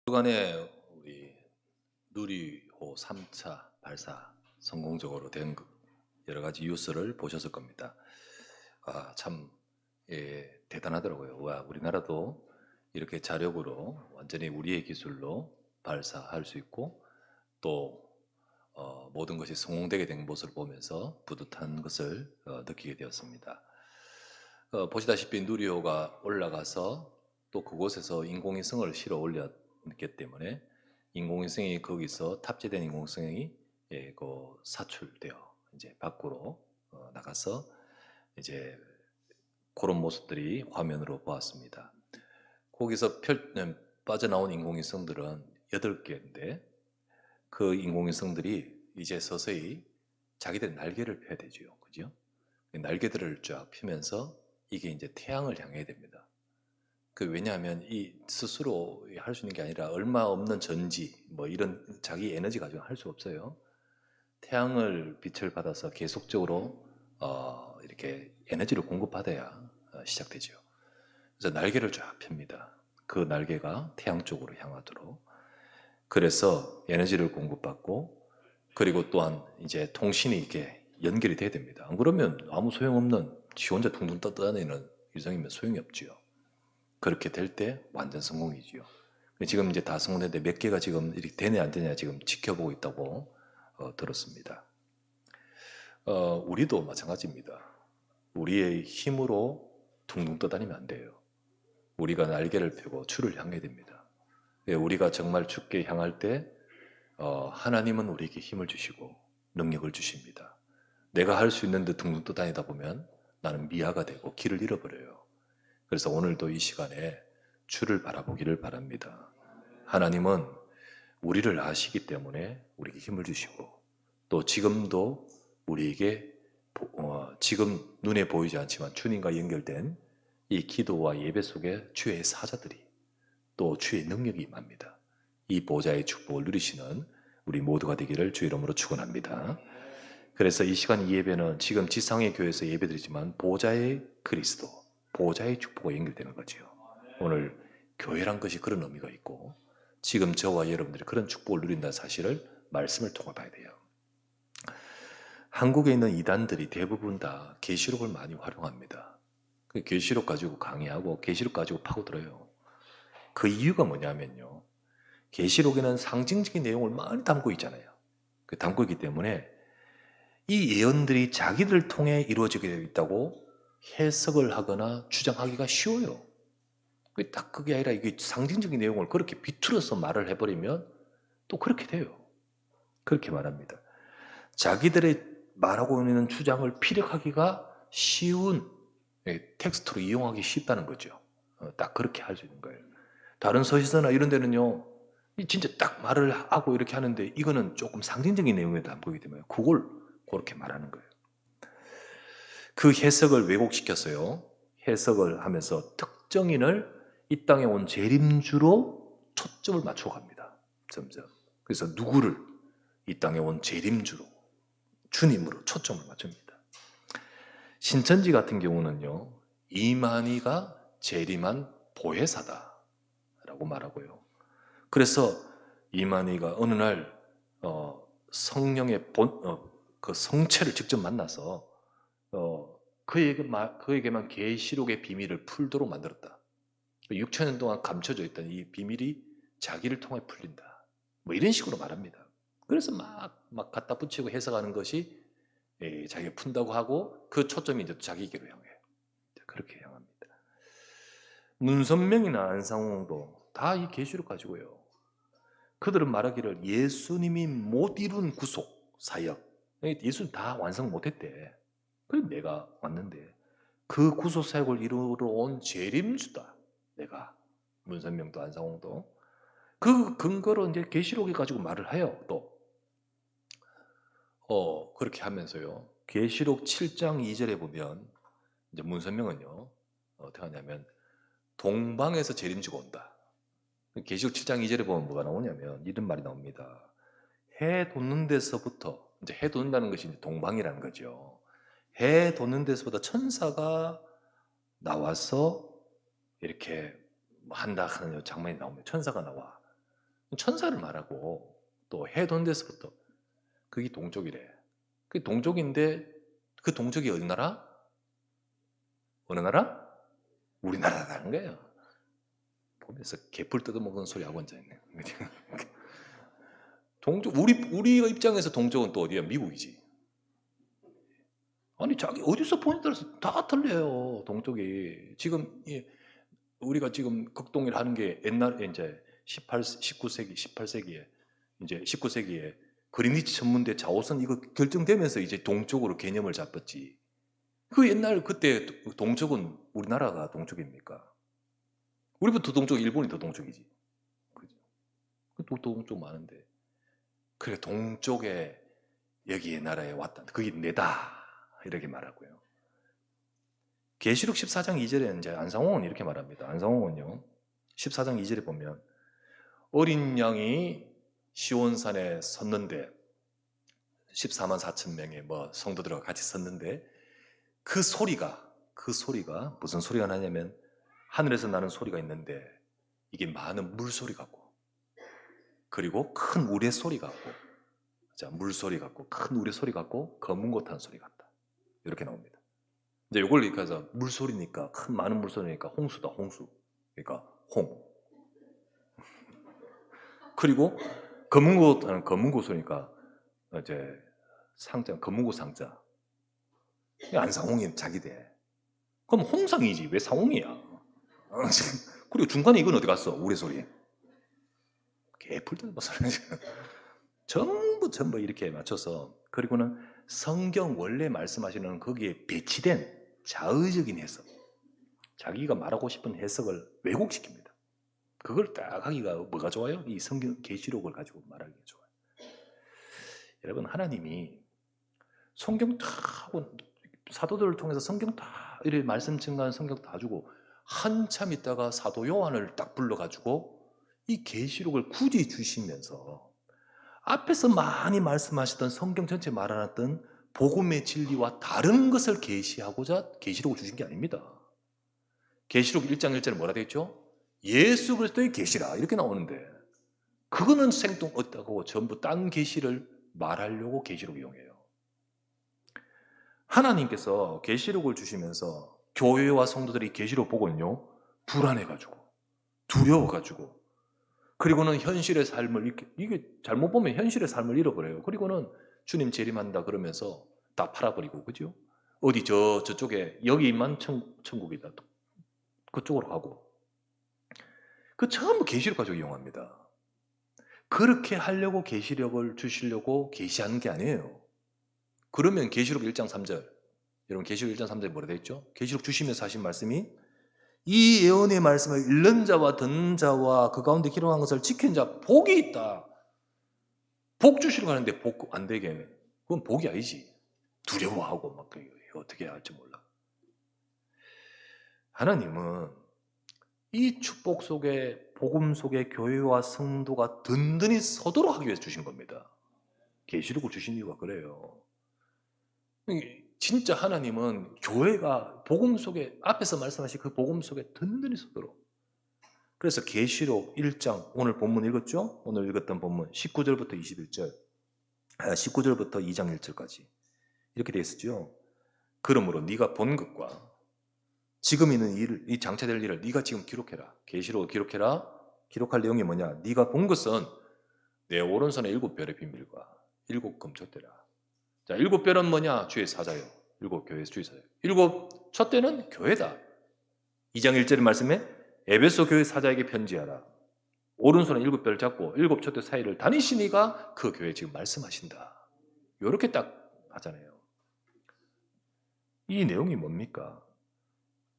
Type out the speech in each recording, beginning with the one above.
주간에 우리 누리호 3차 발사 성공적으로 된 여러 가지 뉴스를 보셨을 겁니다. 참 대단하더라고요. 와, 우리나라도 이렇게 자력으로 완전히 우리의 기술로 발사할 수 있고 또 모든 것이 성공되게 된 모습을 보면서 뿌듯한 것을 느끼게 되었습니다. 보시다시피 누리호가 올라가서 또 그곳에서 인공위성을 실어 올렸기 때문에 인공위성이 거기서 탑재된 인공위성이 사출되어 이제 밖으로 나가서 이제 그런 모습들이 화면으로 보았습니다. 거기서 빠져나온 인공위성들은 8개인데 그 인공위성들이 이제 서서히 자기들 날개를 펴야 되죠. 그죠? 날개들을 쫙 펴면서 이게 이제 태양을 향해야 됩니다. 왜냐하면 이 스스로 할 수 있는 게 아니라 얼마 없는 전지 뭐 이런 자기 에너지 가지고 할 수 없어요. 태양을 빛을 받아서 계속적으로 이렇게 에너지를 공급받아야 시작되죠. 그래서 날개를 쫙 펴니다. 그 날개가 태양 쪽으로 향하도록. 그래서 에너지를 공급받고 그리고 또한 이제 통신이 이게 연결이 돼야 됩니다. 안 그러면 아무 소용없는 지 혼자 둥둥 떠다니는 위성이면 소용이 없지요. 그렇게 될 때 완전 성공이지요. 지금 이제 다 성공했는데 몇 개가 지금 이렇게 되냐 안 되냐 지금 지켜보고 있다고 들었습니다. 우리도 마찬가지입니다. 우리의 힘으로 둥둥 떠다니면 안 돼요. 우리가 날개를 펴고 주를 향해야 됩니다. 우리가 정말 주께 향할 때 하나님은 우리에게 힘을 주시고 능력을 주십니다. 내가 할 수 있는데 둥둥 떠다니다 보면 나는 미아가 되고 길을 잃어버려요. 그래서 오늘도 이 시간에 주를 바라보기를 바랍니다. 하나님은 우리를 아시기 때문에 우리에게 힘을 주시고 또 지금도 우리에게 지금 눈에 보이지 않지만 주님과 연결된 이 기도와 예배 속에 주의 사자들이 또 주의 능력이 임합니다. 이 보좌의 축복을 누리시는 우리 모두가 되기를 주 이름으로 축원합니다. 그래서 이 시간 이 예배는 지금 지상의 교회에서 예배드리지만 보좌의 그리스도, 보좌의 축복과 연결되는 거죠. 오늘 교회란 것이 그런 의미가 있고 지금 저와 여러분들이 그런 축복을 누린다는 사실을 말씀을 통해 봐야 돼요. 한국에 있는 이단들이 대부분 다 계시록을 많이 활용합니다. 그 계시록 가지고 강의하고 계시록 가지고 파고들어요. 그 이유가 뭐냐면요. 계시록에는 상징적인 내용을 많이 담고 있잖아요. 담고 있기 때문에 이 예언들이 자기들을 통해 이루어지게 되어 있다고 해석을 하거나 주장하기가 쉬워요. 딱 그게 아니라 이게 상징적인 내용을 그렇게 비틀어서 말을 해버리면 또 그렇게 돼요. 그렇게 말합니다. 자기들의 말하고 있는 주장을 피력하기가 쉬운 텍스트로 이용하기 쉽다는 거죠. 딱 그렇게 할 수 있는 거예요. 다른 서시서나 이런 데는요, 진짜 딱 말을 하고 이렇게 하는데 이거는 조금 상징적인 내용에 담고 있기 때문에 그걸 그렇게 말하는 거예요. 그 해석을 왜곡시켰어요. 해석을 하면서 특정인을 이 땅에 온 재림주로 초점을 맞춰갑니다. 점점. 그래서 누구를 이 땅에 온 재림주로, 주님으로 초점을 맞춥니다. 신천지 같은 경우는요, 이만희가 재림한 보혜사다라고 말하고요. 그래서 이만희가 어느 날 성령의 그 성체를 직접 만나서 그에게만 계시록의 비밀을 풀도록 만들었다. 6천년 동안 감춰져 있던 이 비밀이 자기를 통해 풀린다. 뭐 이런 식으로 말합니다. 그래서 막 갖다 붙이고 해석하는 것이 자기가 푼다고 하고 그 초점이 이제 자기에게로 향해요. 그렇게 향합니다. 문선명이나 안상홍도 다 이 계시록 가지고요. 그들은 말하기를 예수님이 못 이룬 구속, 사역. 예수님 다 완성 못했대. 그래서 내가 왔는데 그 구속 사역을 이루러 온 재림주다. 내가. 문선명도 안상홍도. 그 근거로 이제 계시록에 가지고 말을 해요. 또. 그렇게 하면서요. 계시록 7장 2절에 보면 이제 문선명은요. 어떻게 하냐면 동방에서 재림주가 온다. 계시록 7장 2절에 보면 뭐가 나오냐면 이런 말이 나옵니다. 해 돋는 데서부터 이제 해 돋는다는 것이 이제 동방이라는 거죠. 해 돋는 데서부터 천사가 나와서 이렇게 한다 하는 장면이 나옵니다. 천사가 나와. 천사를 말하고 또 해돈 데서부터 그게 동족이래. 그 동족인데 그 동족이 어디 나라? 어느 나라? 우리나라라는 거예요. 보면서 개뿔 뜯어먹는 소리 하고 앉아있네. 동족, 우리 입장에서 동족은 또 어디야? 미국이지. 아니, 자기 어디서 보냐에 따라서 다 틀려요, 동족이. 지금, 우리가 지금 극동일 하는 게 옛날에 이제 19세기, 18세기에, 이제 19세기에 그리니치 천문대 자오선 이거 결정되면서 이제 동족으로 개념을 잡았지. 그 옛날 그때 동족은 우리나라가 동족입니까? 우리부터 동족, 일본이 더 동족이지. 그죠? 또 동족 많은데. 그래, 동쪽에 여기의 나라에 왔다. 그게 내다. 이렇게 말하고요. 계시록 14장 2절에 이제 안상홍은 이렇게 말합니다. 안상홍은요. 14장 2절에 보면 어린 양이 시온산에 섰는데 14만 4천 명의 뭐 성도들과 같이 섰는데 그 소리가 무슨 소리가 나냐면 하늘에서 나는 소리가 있는데 이게 많은 물소리 같고 그리고 큰 우레 소리 같고 자, 물소리 같고 큰 우레 소리 같고 검은 고 타는 소리 같다. 이렇게 나옵니다. 이제 이걸 이렇게 해서 물소리니까 큰 많은 물소리니까 홍수다 홍수. 그러니까 홍. 그리고 검은 고 타는 검은 고 소리니까 이제 상자 검은 고 상자. 안상홍이 자기 돼. 그럼 홍상이지 왜 상홍이야? 그리고 중간에 이건 어디 갔어? 우레 소리. 개풀 듯 소리. 전부 이렇게 맞춰서 그리고는 성경 원래 말씀하시는 거기에 배치된 자의적인 해석 자기가 말하고 싶은 해석을 왜곡시킵니다. 그걸 딱 하기가 뭐가 좋아요? 이 성경 계시록을 가지고 말하기가 좋아요. 여러분 하나님이 성경 다 하고 사도들을 통해서 성경 다 이렇게 말씀 증가하는 성경 다 주고 한참 있다가 사도 요한을 딱 불러가지고 이 계시록을 굳이 주시면서 앞에서 많이 말씀하셨던 성경 전체 말해놨던 복음의 진리와 다른 것을 계시하고자 계시록을 주신 게 아닙니다. 계시록 1장 1절에 뭐라 되어 있죠? 예수 그리스도의 계시라 이렇게 나오는데 그거는 생뚱 없다고 전부 딴 계시를 말하려고 계시록을 이용해요. 하나님께서 계시록을 주시면서 교회와 성도들이 계시록 보고는요 불안해가지고 두려워가지고 그리고는 현실의 삶을 이게 잘못 보면 현실의 삶을 잃어버려요. 그리고는 주님 재림한다 그러면서 다 팔아버리고 그죠? 어디 저쪽에 여기만 천국이다. 그쪽으로 가고 그 전부 계시록 가지고 이용합니다. 그렇게 하려고 계시록을 주시려고 계시하는 게 아니에요. 그러면 계시록 1장 3절 여러분 계시록 1장 3절에 뭐라 되어 있죠? 계시록 주시면서 하신 말씀이 이 예언의 말씀을 읽는 자와 듣는 자와 그 가운데 기록한 것을 지킨 자 복이 있다. 복 주시려고 하는데 복 안 되게 그건 복이 아니지. 두려워하고 막 어떻게 해야 할지 몰라. 하나님은 이 축복 속에 복음 속에 교회와 성도가 든든히 서도록 하기 위해서 주신 겁니다. 계시록을 주신 이유가 그래요. 진짜 하나님은 교회가 복음 속에 앞에서 말씀하신 그 복음 속에 든든히 서도록 그래서 계시록 1장 오늘 본문 읽었죠? 오늘 읽었던 본문 19절부터 21절 19절부터 2장 1절까지 이렇게 되어 있었죠. 그러므로 네가 본 것과 지금 있는 일을 이 장차될 일을 네가 지금 기록해라. 계시록을 기록해라. 기록할 내용이 뭐냐? 네가 본 것은 내 오른손의 7별의 비밀과 7금촛대라. 자, 7별은 뭐냐? 주의 사자요. 7교회에서 주의 사자요. 7촛대는 교회다. 2장 1절의 말씀에 에베소 교회 사자에게 편지하라. 오른손에 7별 잡고 7촛대 사이를 다니시니가 그 교회에 지금 말씀하신다. 이렇게 딱 하잖아요. 이 내용이 뭡니까?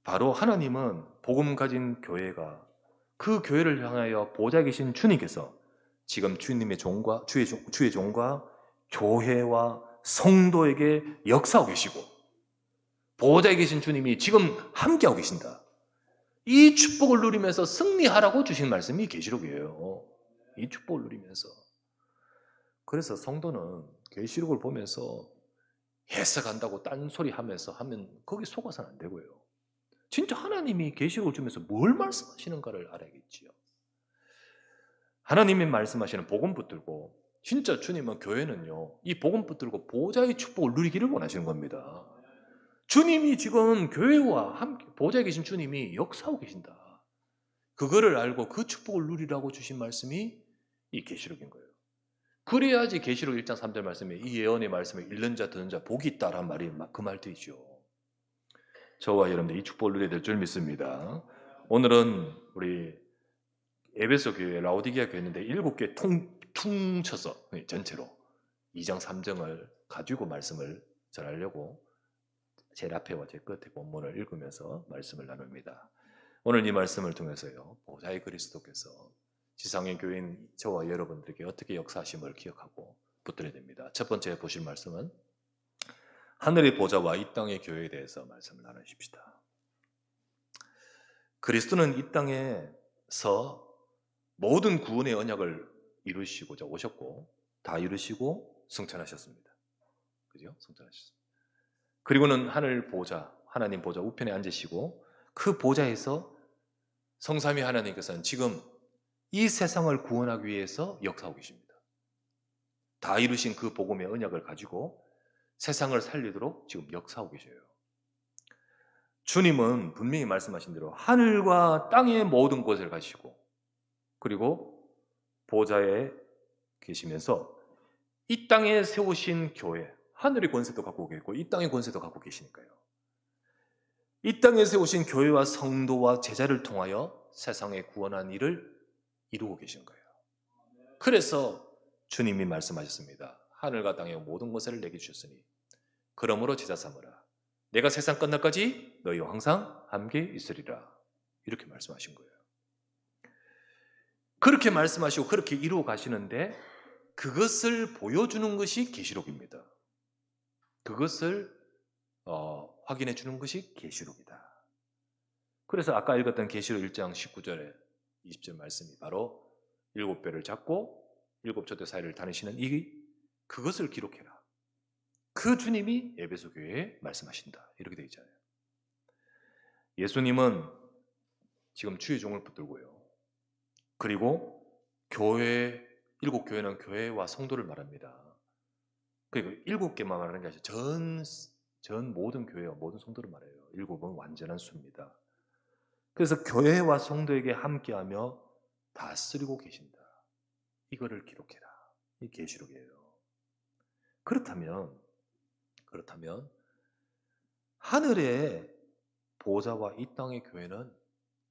바로 하나님은 복음 가진 교회가 그 교회를 향하여 보좌에 계신 주님께서 지금 주님의 종과 주의 종과 교회와 성도에게 역사하고 계시고 보좌에 계신 주님이 지금 함께하고 계신다. 이 축복을 누리면서 승리하라고 주신 말씀이 계시록이에요. 이 축복을 누리면서. 그래서 성도는 계시록을 보면서 해석한다고 딴소리 하면서 하면 거기 속아서는 안 되고요. 진짜 하나님이 계시록을 주면서 뭘 말씀하시는가를 알아야겠지요. 하나님이 말씀하시는 복음 붙들고, 진짜 주님은 교회는요, 이 복음 붙들고 보좌의 축복을 누리기를 원하시는 겁니다. 주님이 지금 교회와 함께 보좌에 계신 주님이 역사하고 계신다. 그거를 알고 그 축복을 누리라고 주신 말씀이 이 계시록인 거예요. 그래야지 계시록 1장 3절 말씀에 이 예언의 말씀에 읽는 자 듣는 자 복이 있다란 말이 그 말뜻이죠. 저와 여러분들 이 축복을 누려야 될 줄 믿습니다. 오늘은 우리 에베소 교회 라오디게아 교회인데 7개 퉁쳐서 전체로 2장 3장을 가지고 말씀을 전하려고 제일 앞에와 제 끝에 본문을 읽으면서 말씀을 나눕니다. 오늘 이 말씀을 통해서요, 보좌의 그리스도께서 지상의 교인 저와 여러분들에게 어떻게 역사하심을 기억하고 붙들어야 됩니다. 첫 번째 보실 말씀은 하늘의 보좌와 이 땅의 교회에 대해서 말씀을 나누십시다. 그리스도는 이 땅에서 모든 구원의 언약을 이루시고자 오셨고 다 이루시고 승천하셨습니다. 그죠? 승천하셨습니다. 그리고는 하늘 보좌, 하나님 보좌 우편에 앉으시고 그 보좌에서 성삼위 하나님께서는 지금 이 세상을 구원하기 위해서 역사하고 계십니다. 다 이루신 그 복음의 언약을 가지고 세상을 살리도록 지금 역사하고 계셔요. 주님은 분명히 말씀하신 대로 하늘과 땅의 모든 곳을 가시고 그리고 보좌에 계시면서 이 땅에 세우신 교회, 하늘의 권세도 갖고 계시고 이 땅의 권세도 갖고 계시니까요. 이 땅에 세우신 교회와 성도와 제자를 통하여 세상에 구원한 일을 이루고 계신 거예요. 그래서 주님이 말씀하셨습니다. 하늘과 땅의 모든 것을 내게 주셨으니 그러므로 제자 삼으라. 내가 세상 끝날까지 너희와 항상 함께 있으리라. 이렇게 말씀하신 거예요. 그렇게 말씀하시고 그렇게 이루어 가시는데 그것을 보여주는 것이 계시록입니다. 그것을 확인해 주는 것이 계시록이다. 그래서 아까 읽었던 계시록 1장 19절에 20절 말씀이 바로 7배를 잡고 7촛대 사이를 다니시는 그것을 기록해라. 그 주님이 에베소 교회에 말씀하신다. 이렇게 되어 있잖아요. 예수님은 지금 주의 종을 붙들고요. 그리고 교회, 7교회는 교회와 성도를 말합니다. 그리고 7개만 말하는 게 아니라 전 모든 교회와 모든 성도를 말해요. 7은 완전한 수입니다. 그래서 교회와 성도에게 함께하며 다스리고 계신다. 이거를 기록해라. 이 계시록이에요. 그렇다면 하늘의 보좌와 이 땅의 교회는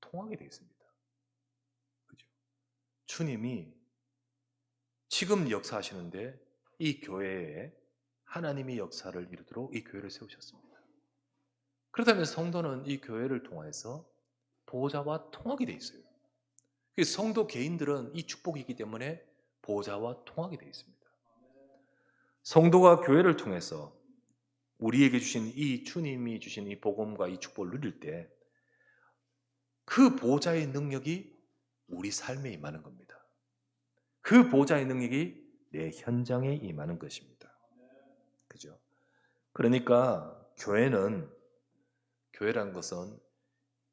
통하게 되어 있습니다. 그죠? 주님이 지금 역사하시는데 이 교회에 하나님이 역사를 이루도록 이 교회를 세우셨습니다. 그렇다면 성도는 이 교회를 통해서 보좌와 통하게 되어 있어요. 성도 개인들은 이 축복이 있기 때문에 보좌와 통하게 되어 있습니다. 성도가 교회를 통해서 우리에게 주신 이 주님이 주신 이 복음과 이 축복을 누릴 때 그 보좌의 능력이 우리 삶에 임하는 겁니다. 그 보좌의 능력이 내 현장에 임하는 것입니다. 그죠? 그러니까 교회라는 것은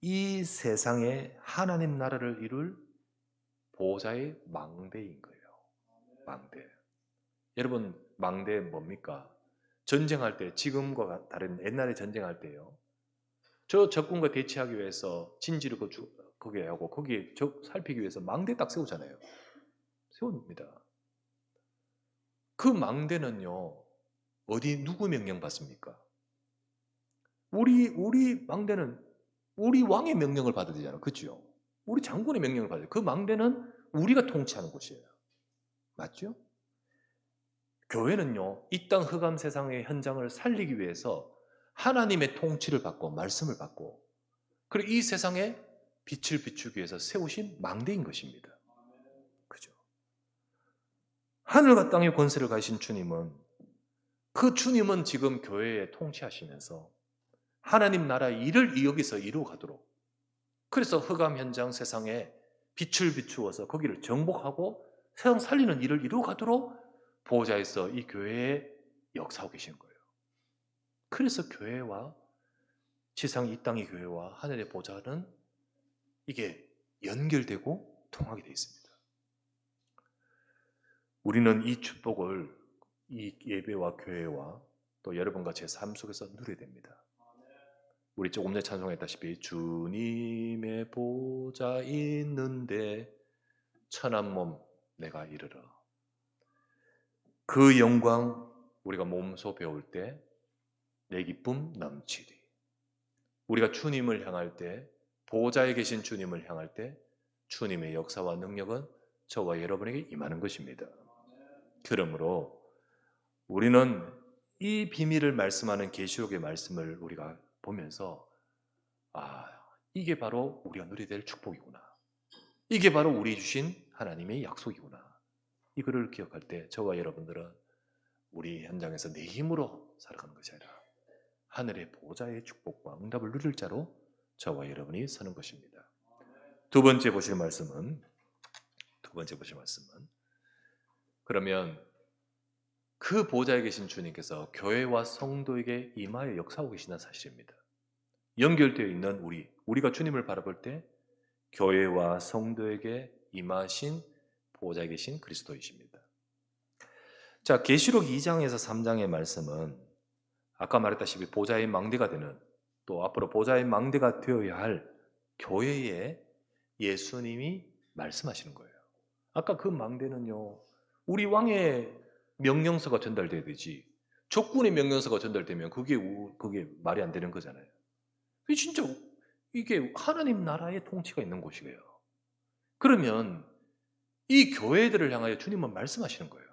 이 세상에 하나님 나라를 이룰 보좌의 망대인 거예요. 망대. 여러분, 망대 뭡니까? 전쟁할 때, 지금과 다른 옛날에 전쟁할 때요. 저 적군과 대치하기 위해서 진지를 거기에 하고 거기에 적 살피기 위해서 망대 딱 세우잖아요. 세웁니다. 그 망대는요, 어디 누구 명령 받습니까? 우리 망대는 우리 왕의 명령을 받아야 되잖아요. 그렇죠? 우리 장군의 명령을 받아요. 그 망대는 우리가 통치하는 곳이에요. 맞죠? 교회는요, 이 땅 흑암 세상의 현장을 살리기 위해서 하나님의 통치를 받고 말씀을 받고 그리고 이 세상에 빛을 비추기 위해서 세우신 망대인 것입니다. 그죠? 하늘과 땅의 권세를 가진 주님은 그 주님은 지금 교회에 통치하시면서 하나님 나라 일을 여기서 이루어가도록 그래서 흑암 현장 세상에 빛을 비추어서 거기를 정복하고 세상 살리는 일을 이루어가도록 보호자에서 이 교회에 역사하고 계신 거예요. 그래서 교회와 지상 이 땅의 교회와 하늘의 보좌는 이게 연결되고 통하게 되어 있습니다. 우리는 이 축복을 이 예배와 교회와 또 여러분과 제 삶 속에서 누려야 됩니다. 우리 조금 전에 찬송했다시피 주님의 보좌 있는데 천한 몸 내가 이르러, 그 영광 우리가 몸소 배울 때 내 기쁨 넘치리. 우리가 주님을 향할 때, 보좌에 계신 주님을 향할 때 주님의 역사와 능력은 저와 여러분에게 임하는 것입니다. 그러므로 우리는 이 비밀을 말씀하는 계시록의 말씀을 우리가 보면서 이게 바로 우리가 누려야 될 축복이구나. 이게 바로 우리 주신 하나님의 약속이구나. 이거를 기억할 때 저와 여러분들은 우리 현장에서 내 힘으로 살아가는 것이 아니라 하늘의 보좌의 축복과 응답을 누릴 자로 저와 여러분이 서는 것입니다. 두 번째 보실 말씀은 그러면 그 보좌에 계신 주님께서 교회와 성도에게 임하여 역사하고 계시다는 사실입니다. 연결되어 있는 우리가 주님을 바라볼 때 교회와 성도에게 임하신 보좌에 계신 그리스도이십니다. 자, 계시록 2장에서 3장의 말씀은 아까 말했다시피 보좌의 망대가 되는, 또 앞으로 보좌의 망대가 되어야 할 교회에 예수님이 말씀하시는 거예요. 아까 그 망대는요, 우리 왕의 명령서가 전달돼야 되지, 적군의 명령서가 전달되면 그게 말이 안 되는 거잖아요. 진짜 이게 하나님 나라의 통치가 있는 곳이에요. 그러면 이 교회들을 향하여 주님은 말씀하시는 거예요.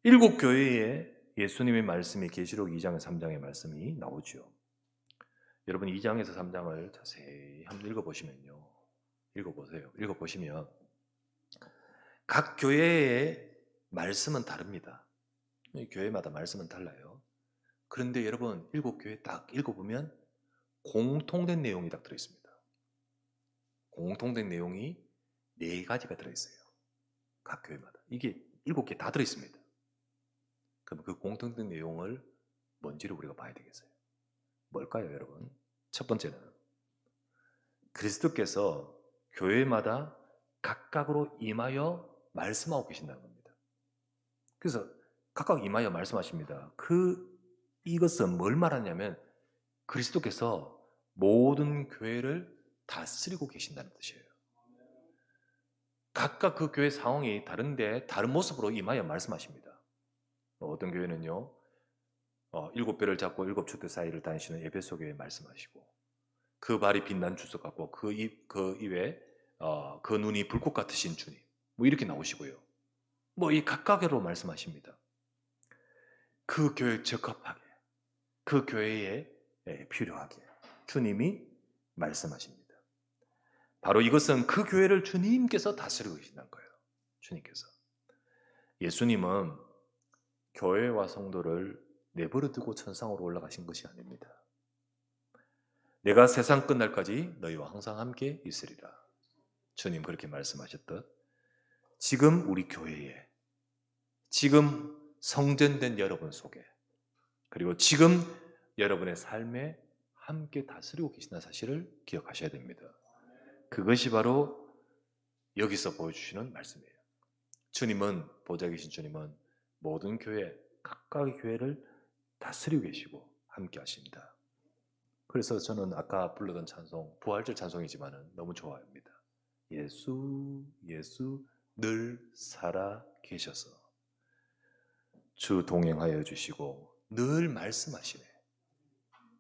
7 교회에 예수님의 말씀이 계시록 2장 3장의 말씀이 나오죠. 여러분 2장에서 3장을 자세히 한번 읽어보시면요. 읽어보시면 각 교회의 말씀은 다릅니다. 교회마다 말씀은 달라요. 그런데 여러분 7 교회 딱 읽어보면 공통된 내용이 딱 들어있습니다. 공통된 내용이 4가지가 들어있어요. 각 교회마다. 이게 7개 다 들어있습니다. 그럼 그 공통된 내용을 뭔지를 우리가 봐야 되겠어요. 뭘까요, 여러분? 첫 번째는 그리스도께서 교회마다 각각으로 임하여 말씀하고 계신다는 겁니다. 그래서 각각 임하여 말씀하십니다. 이것은 뭘 말하냐면 그리스도께서 모든 교회를 다스리고 계신다는 뜻이에요. 각각 그 교회 상황이 다른데 다른 모습으로 임하여 말씀하십니다. 어떤 교회는요, 7배를 잡고 7축대 사이를 다니시는 에베소 교회 말씀하시고, 그 발이 빛난 주석 같고 그 입에 그 눈이 불꽃 같으신 주님, 뭐 이렇게 나오시고요. 뭐 이 각각으로 말씀하십니다. 그 교회에 적합하게, 그 교회에 필요하게 주님이 말씀하십니다. 바로 이것은 그 교회를 주님께서 다스리고 계신다는 거예요. 주님께서. 예수님은 교회와 성도를 내버려 두고 천상으로 올라가신 것이 아닙니다. 내가 세상 끝날까지 너희와 항상 함께 있으리라. 주님 그렇게 말씀하셨듯 지금 우리 교회에, 지금 성전된 여러분 속에, 그리고 지금 여러분의 삶에 함께 다스리고 계신다는 사실을 기억하셔야 됩니다. 그것이 바로 여기서 보여주시는 말씀이에요. 주님은, 보좌에 계신 주님은 모든 교회, 각각의 교회를 다스리고 계시고 함께 하십니다. 그래서 저는 아까 불렀던 찬송, 부활절 찬송이지만 너무 좋아합니다. 예수 늘 살아 계셔서 주 동행하여 주시고 늘 말씀하시네.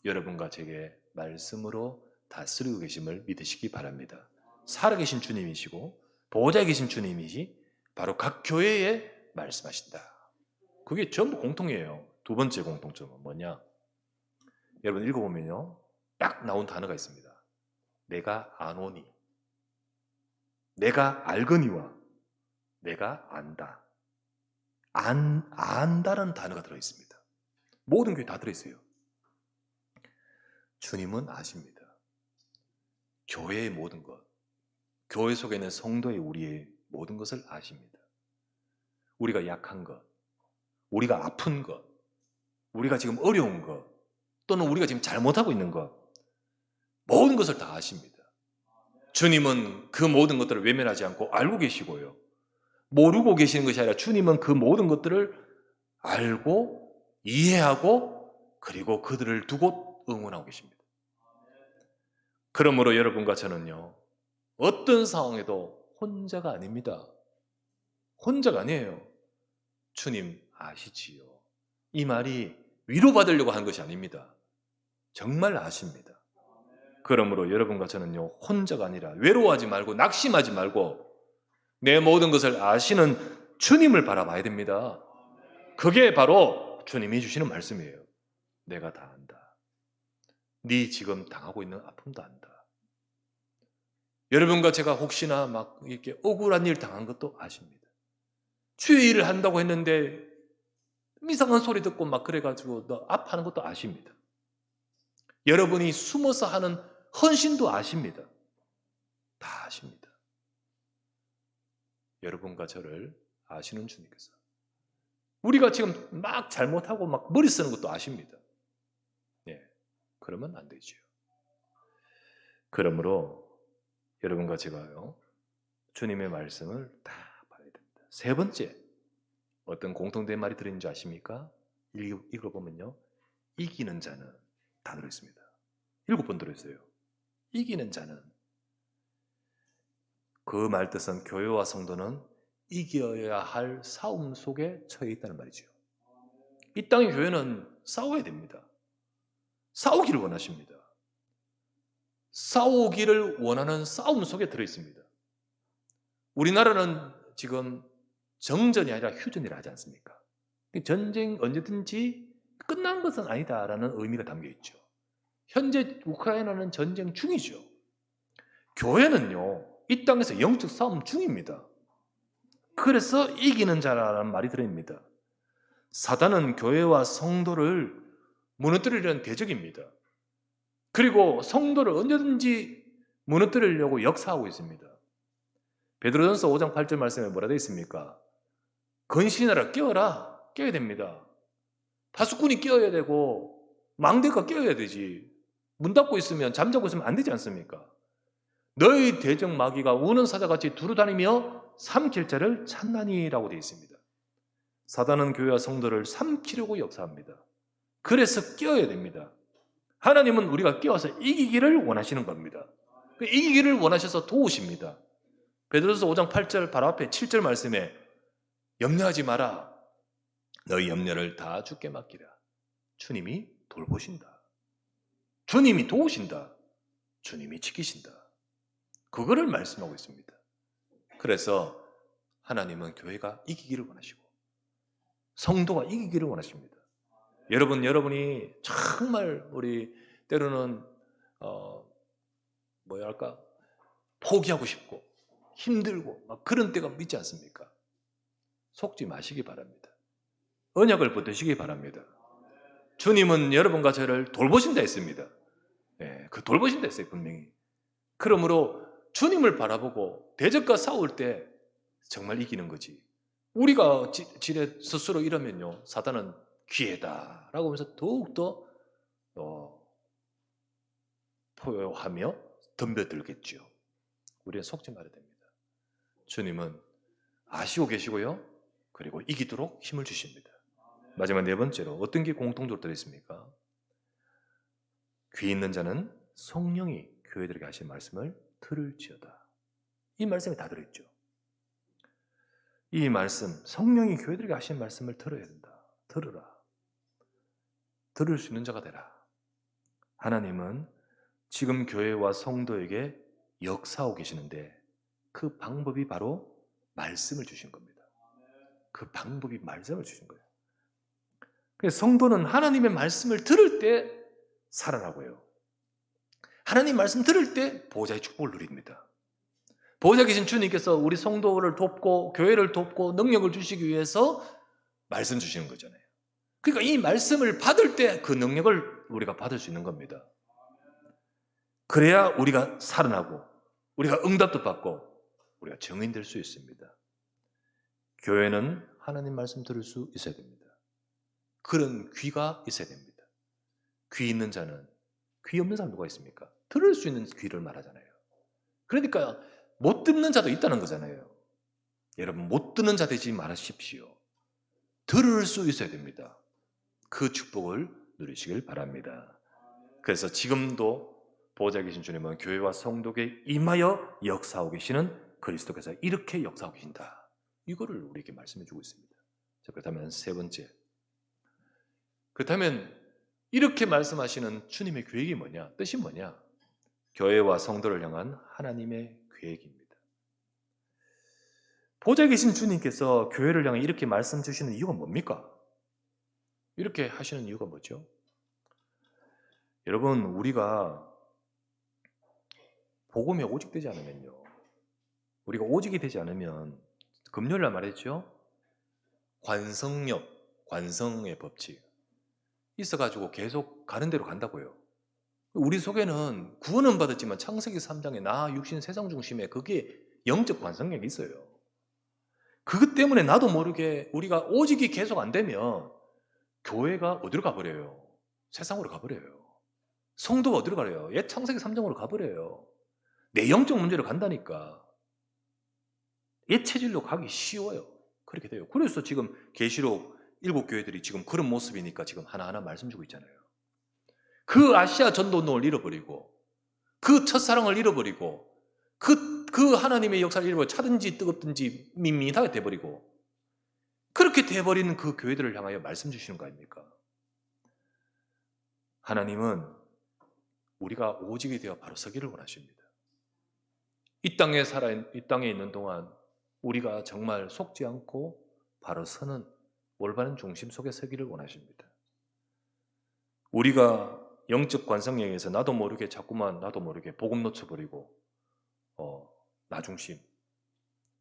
여러분과 제게 말씀으로 다스리고 계심을 믿으시기 바랍니다. 살아계신 주님이시고 보좌에 계신 주님이시 바로 각 교회에 말씀하신다. 그게 전부 공통이에요. 두 번째 공통점은 뭐냐? 여러분 읽어보면요, 딱 나온 단어가 있습니다. 내가 아노니, 내가 알거니와 내가 안다. 안다라는 단어가 들어있습니다. 모든 교회 다 들어있어요. 주님은 아십니다. 교회의 모든 것, 교회 속에 있는 성도의 우리의 모든 것을 아십니다. 우리가 약한 것, 우리가 아픈 것, 우리가 지금 어려운 것, 또는 우리가 지금 잘못하고 있는 것, 모든 것을 다 아십니다. 주님은 그 모든 것들을 외면하지 않고 알고 계시고요. 모르고 계시는 것이 아니라 주님은 그 모든 것들을 알고 이해하고 그리고 그들을 두고 응원하고 계십니다. 그러므로 여러분과 저는요, 어떤 상황에도 혼자가 아닙니다. 혼자가 아니에요. 주님 아시지요. 이 말이 위로받으려고 한 것이 아닙니다. 정말 아십니다. 그러므로 여러분과 저는요, 혼자가 아니라 외로워하지 말고 낙심하지 말고 내 모든 것을 아시는 주님을 바라봐야 됩니다. 그게 바로 주님이 주시는 말씀이에요. 내가 다 안다. 네 지금 당하고 있는 아픔도 안다. 여러분과 제가 혹시나 막 이렇게 억울한 일 당한 것도 아십니다. 주의 일을 한다고 했는데 이상한 소리 듣고 막 그래가지고 너 아파하는 것도 아십니다. 여러분이 숨어서 하는 헌신도 아십니다. 다 아십니다. 여러분과 저를 아시는 주님께서 우리가 지금 막 잘못하고 막 머리 쓰는 것도 아십니다. 예, 그러면 안 되죠. 그러므로 여러분과 제가요, 주님의 말씀을 다 봐야 됩니다. 세 번째, 어떤 공통된 말이 들어있는지 아십니까? 읽어보면요, 이기는 자는 다 들어있습니다. 7번 들어있어요. 이기는 자는. 그 말 뜻은 교회와 성도는 이겨야 할 싸움 속에 처해 있다는 말이죠. 이 땅의 교회는 싸워야 됩니다. 싸우기를 원하십니다. 싸우기를 원하는 싸움 속에 들어있습니다. 우리나라는 지금 정전이 아니라 휴전이라 하지 않습니까? 전쟁 언제든지 끝난 것은 아니다라는 의미가 담겨 있죠. 현재 우크라이나는 전쟁 중이죠. 교회는요, 이 땅에서 영적 싸움 중입니다. 그래서 이기는 자라는 말이 들어있습니다. 사단은 교회와 성도를 무너뜨리려는 대적입니다. 그리고 성도를 언제든지 무너뜨리려고 역사하고 있습니다. 베드로전서 5장 8절 말씀에 뭐라 되어 있습니까? 건신하라, 깨어라, 깨어야 됩니다. 파수꾼이 깨어야 되고 망대가 깨어야 되지. 문 닫고 있으면, 잠자고 있으면 안 되지 않습니까? 너희 대적 마귀가 우는 사자같이 두루다니며 삼킬 자를 찾나니라고 되어 있습니다. 사단은 교회와 성도를 삼키려고 역사합니다. 그래서 깨어야 됩니다. 하나님은 우리가 깨어서 이기기를 원하시는 겁니다. 이기기를 원하셔서 도우십니다. 베드로서 5장 8절 바로 앞에 7절 말씀에 염려하지 마라. 너희 염려를 다 주께 맡기라. 주님이 돌보신다. 주님이 도우신다. 주님이 지키신다. 그거를 말씀하고 있습니다. 그래서 하나님은 교회가 이기기를 원하시고 성도가 이기기를 원하십니다. 여러분이 정말 우리 때로는 뭐랄까 포기하고 싶고 힘들고 막 그런 때가 있지 않습니까? 속지 마시기 바랍니다. 언약을 붙드시기 바랍니다. 주님은 여러분과 저를 돌보신다 했습니다. 예, 그 돌보신다 했어요, 분명히. 그러므로 주님을 바라보고 대적과 싸울 때 정말 이기는 거지. 우리가 지레 스스로 이러면요, 사단은 기회다라고 하면서 더욱더 포효하며 덤벼들겠죠. 우리는 속지 말아야 됩니다. 주님은 아시고 계시고요, 그리고 이기도록 힘을 주십니다. 마지막 네 번째로 어떤 게 공통적으로 들어있습니까? 귀 있는 자는 성령이 교회들에게 하신 말씀을 들을지어다. 이 말씀이 다 들어있죠. 이 말씀, 성령이 교회들에게 하신 말씀을 들어야 된다. 들으라. 들을 수 있는 자가 되라. 하나님은 지금 교회와 성도에게 역사하고 계시는데 그 방법이 바로 말씀을 주신 겁니다. 그 방법이 말씀을 주신 거예요. 그래서 성도는 하나님의 말씀을 들을 때 살아나고요. 하나님 말씀 들을 때 보호자의 축복을 누립니다. 보호자 계신 주님께서 우리 성도를 돕고 교회를 돕고 능력을 주시기 위해서 말씀 주시는 거잖아요. 그러니까 이 말씀을 받을 때 그 능력을 우리가 받을 수 있는 겁니다. 그래야 우리가 살아나고 우리가 응답도 받고 우리가 증인될 수 있습니다. 교회는 하나님 말씀 들을 수 있어야 됩니다. 그런 귀가 있어야 됩니다. 귀 있는 자는, 귀 없는 사람 누가 있습니까? 들을 수 있는 귀를 말하잖아요. 그러니까 못 듣는 자도 있다는 거잖아요. 여러분 못 듣는 자 되지 마십시오. 들을 수 있어야 됩니다. 그 축복을 누리시길 바랍니다. 그래서 지금도 보좌에 계신 주님은 교회와 성도에게 임하여 역사하고 계시는 그리스도께서 이렇게 역사하고 계신다. 이거를 우리에게 말씀해 주고 있습니다. 자, 그렇다면 세 번째. 그렇다면 이렇게 말씀하시는 주님의 계획이 뭐냐? 뜻이 뭐냐? 교회와 성도를 향한 하나님의 계획입니다. 보좌에 계신 주님께서 교회를 향해 이렇게 말씀 주시는 이유가 뭡니까? 이렇게 하시는 이유가 뭐죠? 여러분, 우리가 복음에 오직 되지 않으면요. 우리가 오직이 되지 않으면 금요일날 말했죠? 관성력, 관성의 법칙 있어가지고 계속 가는 대로 간다고요. 우리 속에는 구원은 받았지만 창세기 3장에 나, 육신, 세상 중심에 그게 영적 관성력이 있어요. 그것 때문에 나도 모르게 우리가 오직이 계속 안 되면 교회가 어디로 가버려요? 세상으로 가버려요. 성도가 어디로 가요? 옛 창세기 3장으로 가버려요. 내 영적 문제로 간다니까. 옛 체질로 가기 쉬워요. 그렇게 돼요. 그래서 지금 계시록 7교회들이 지금 그런 모습이니까 지금 하나하나 말씀 주고 있잖아요. 그 아시아 전도운동을 잃어버리고 그 첫사랑을 잃어버리고 그 하나님의 역사를 잃어버리고 차든지 뜨겁든지 밋밋하게 돼버리고 그렇게 돼버리는 그 교회들을 향하여 말씀 주시는 거 아닙니까? 하나님은 우리가 오직이 되어 바로 서기를 원하십니다. 이 땅에 있는 동안 우리가 정말 속지 않고 바로 서는 올바른 중심 속에 서기를 원하십니다. 우리가 영적 관성력에서 나도 모르게 자꾸만 나도 모르게 복음 놓쳐버리고 나 중심,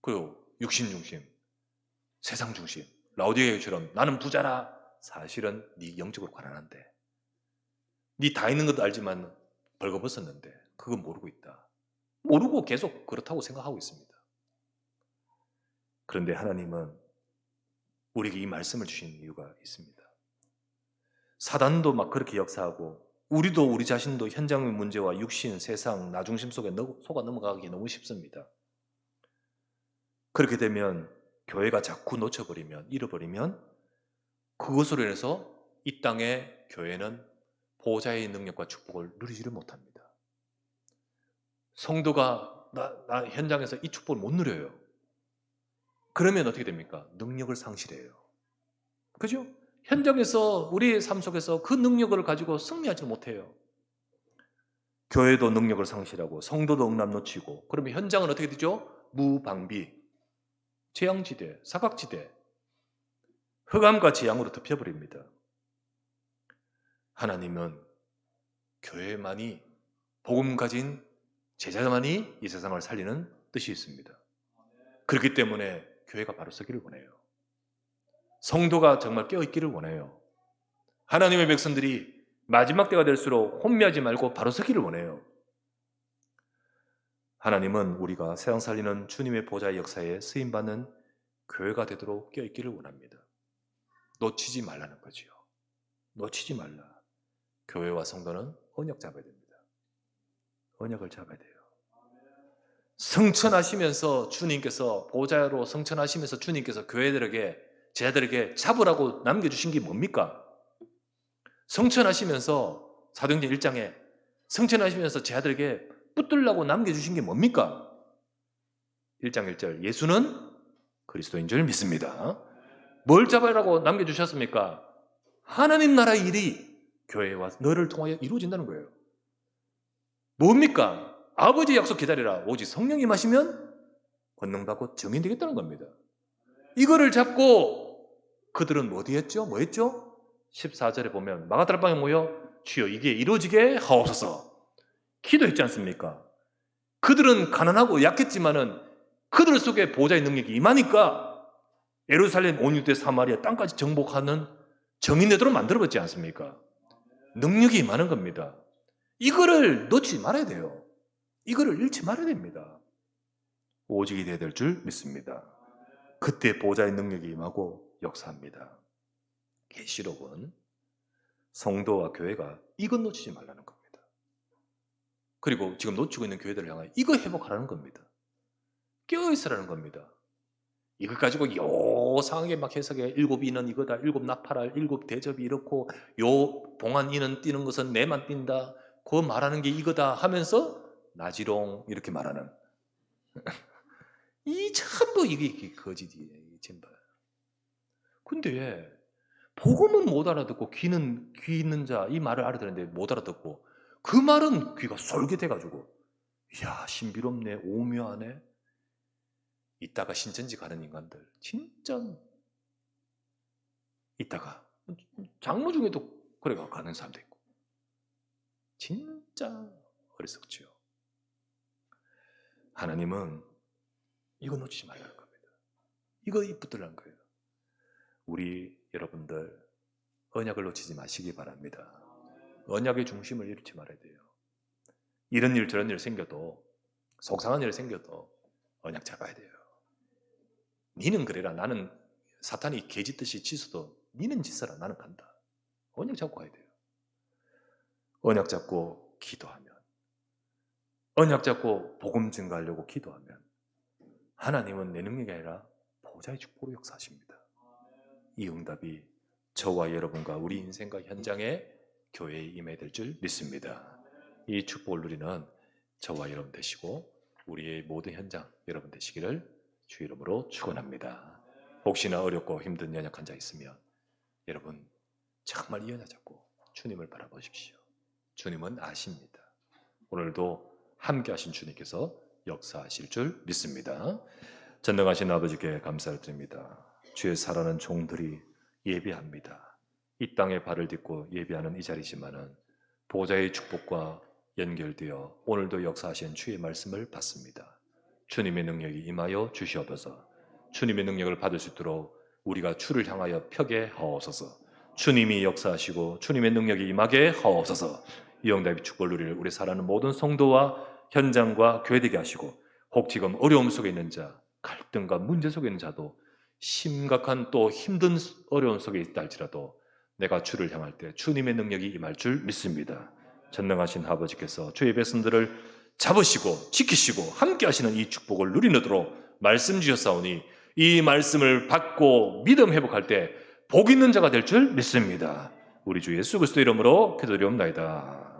그리고 육신 중심, 세상 중심, 라오디게처럼 나는 부자라. 사실은 네 영적으로 가난한데, 네 다 있는 것도 알지만 벌거벗었는데 그건 모르고 있다. 모르고 계속 그렇다고 생각하고 있습니다. 그런데 하나님은 우리에게 이 말씀을 주신 이유가 있습니다. 사단도 막 그렇게 역사하고 우리도 우리 자신도 현장의 문제와 육신, 세상, 나 중심 속에 속아 넘어가기 너무 쉽습니다. 그렇게 되면 교회가 자꾸 놓쳐버리면, 잃어버리면 그것으로 인해서 이 땅의 교회는 보호자의 능력과 축복을 누리지를 못합니다. 성도가 나 현장에서 이 축복을 못 누려요. 그러면 어떻게 됩니까? 능력을 상실해요. 그죠? 현장에서 우리의 삶 속에서 그 능력을 가지고 승리하지 못해요. 교회도 능력을 상실하고 성도도 응답 놓치고 그러면 현장은 어떻게 되죠? 무방비, 재앙지대, 사각지대, 흑암과 재앙으로 덮여버립니다. 하나님은 교회만이 복음 가진 제자만이 이 세상을 살리는 뜻이 있습니다. 그렇기 때문에 교회가 바로 서기를 원해요. 성도가 정말 깨어있기를 원해요. 하나님의 백성들이 마지막 때가 될수록 혼미하지 말고 바로 서기를 원해요. 하나님은 우리가 세상 살리는 주님의 보좌의 역사에 쓰임받는 교회가 되도록 깨어있기를 원합니다. 놓치지 말라는 거지요. 놓치지 말라. 교회와 성도는 언약 잡아야 됩니다. 언약을 잡아야 돼요. 성천하시면서 주님께서 보좌로 성천하시면서 주님께서 교회들에게 제자들에게 잡으라고 남겨주신 게 뭡니까? 성천하시면서 사도행전 1장에 성천하시면서 제자들에게 붙들라고 남겨주신 게 뭡니까? 1장 1절 예수는 그리스도인 줄 믿습니다. 뭘 잡으라고 남겨주셨습니까? 하나님 나라의 일이 교회와 너를 통하여 이루어진다는 거예요. 뭡니까? 아버지 약속 기다리라. 오직 성령이 마시면 권능받고 증인되겠다는 겁니다. 이거를 잡고 그들은 뭐 했죠? 14절에 보면 마가다락방에 모여 주여 이게 이루어지게 하옵소서 기도했지 않습니까? 그들은 가난하고 약했지만은 그들 속에 보호자의 능력이 임하니까 예루살렘 온 유대 사마리아 땅까지 정복하는 정인되도록 만들어봤지 않습니까? 능력이 임하는 겁니다. 이거를 놓치지 말아야 돼요. 이거를 잃지 말아야 됩니다. 오직이 되어야 될 줄 믿습니다. 그때 보호자의 능력이 임하고 역사합니다. 계시록은 성도와 교회가 이것 놓치지 말라는 겁니다. 그리고 지금 놓치고 있는 교회들을 향하여 이거 회복하라는 겁니다. 깨어있으라는 겁니다. 이것 가지고 요상하게 막 해석해. 일곱 이는 이거다. 일곱 나팔알, 일곱 대접이 이렇고 요 봉한 이는 뛰는 것은 내만 뛴다. 그 말하는 게 이거다 하면서 나지롱 이렇게 말하는 이 전부 이게 거짓이에요. 이 전부. 근데 복음은 못 알아듣고 귀 있는 자 이 말을 알아듣는데 못 알아듣고 그 말은 귀가 솔깃해가지고 이야 신비롭네 오묘하네. 이따가 신천지 가는 인간들 진짜 이따가 장로 중에도 그래가 가는 사람도 있고 진짜 어리석지요. 하나님은 이거 놓치지 말라는 겁니다. 이거 붙들라는 거예요. 우리 여러분들 언약을 놓치지 마시기 바랍니다. 언약의 중심을 잃지 말아야 돼요. 이런 일 저런 일 생겨도 속상한 일 생겨도 언약 잡아야 돼요. 니는 그래라. 나는 사탄이 개짓듯이 치서도 니는 짓어라. 나는 간다. 언약 잡고 가야 돼요. 언약 잡고 기도하면 언약 잡고 복음 증가하려고 기도하면 하나님은 내 능력이 아니라 보좌의 축복으로 역사하십니다. 이 응답이 저와 여러분과 우리 인생과 현장에 교회에 임해야 될 줄 믿습니다. 이 축복을 누리는 저와 여러분 되시고 우리의 모든 현장 여러분 되시기를 주 이름으로 축원합니다. 혹시나 어렵고 힘든 연약한 자 있으면 여러분 정말 이 연약 잡고 주님을 바라보십시오. 주님은 아십니다. 오늘도 함께 하신 주님께서 역사하실 줄 믿습니다. 전능하신 아버지께 감사를 드립니다. 주의 사랑하는 종들이 예배합니다. 이 땅에 발을 딛고 예배하는 이 자리지만은 보좌의 축복과 연결되어 오늘도 역사하신 주의 말씀을 받습니다. 주님의 능력이 임하여 주시옵소서. 주님의 능력을 받을 수 있도록 우리가 주를 향하여 펴게 하옵소서. 주님이 역사하시고 주님의 능력이 임하게 하옵소서. 이 응답의 축복을 누릴 우리 사랑하는 모든 성도와 현장과 교회 되게 하시고 혹 지금 어려움 속에 있는 자, 갈등과 문제 속에 있는 자도 심각한 또 힘든 어려움 속에 있다 할지라도 내가 주를 향할 때 주님의 능력이 임할 줄 믿습니다. 전능하신 아버지께서 주의 백성들을 잡으시고 지키시고 함께 하시는 이 축복을 누리도록 말씀 주셨사오니 이 말씀을 받고 믿음 회복할 때 복 있는 자가 될 줄 믿습니다. 우리 주 예수 그리스도 이름으로 기도드리옵나이다.